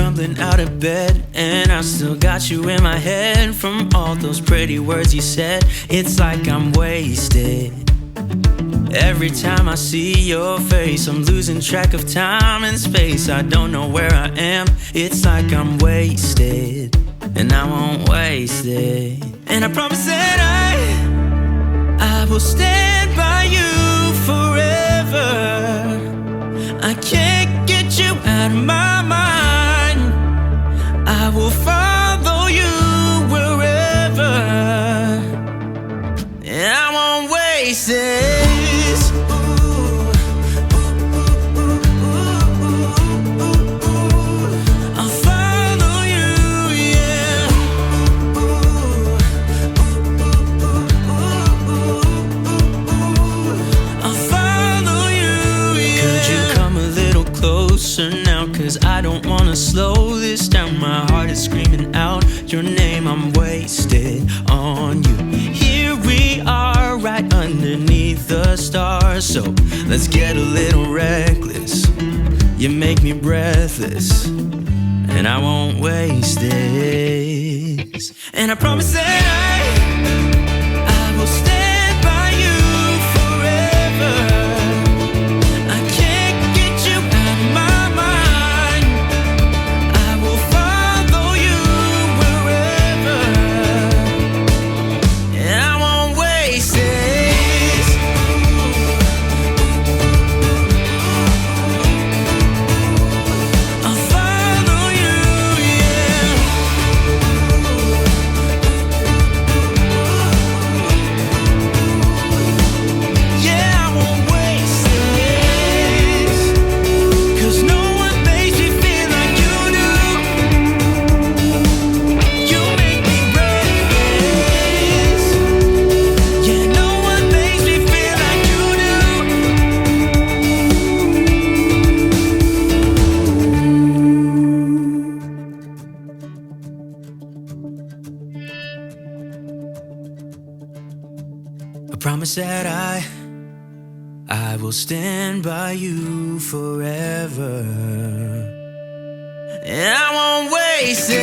stumbling out of bed, and I still got you in my head. From all those pretty words you said, it's like I'm wasted. Every time I see your face, I'm losing track of time and space. I don't know where I am, it's like I'm wasted, and I won't waste it. And I promise that I will stand by you forever. I can't get you out of my mind. I will follow you wherever, and I won't waste it. Now, cause I don't wanna slow this down. My heart is screaming out your name. I'm wasted on you. Here we are, right underneath the stars. So let's get a little reckless. You make me breathless, and I won't waste this. And I promise that I will stand by you forever. Promise that I will stand by you forever, and I won't waste it.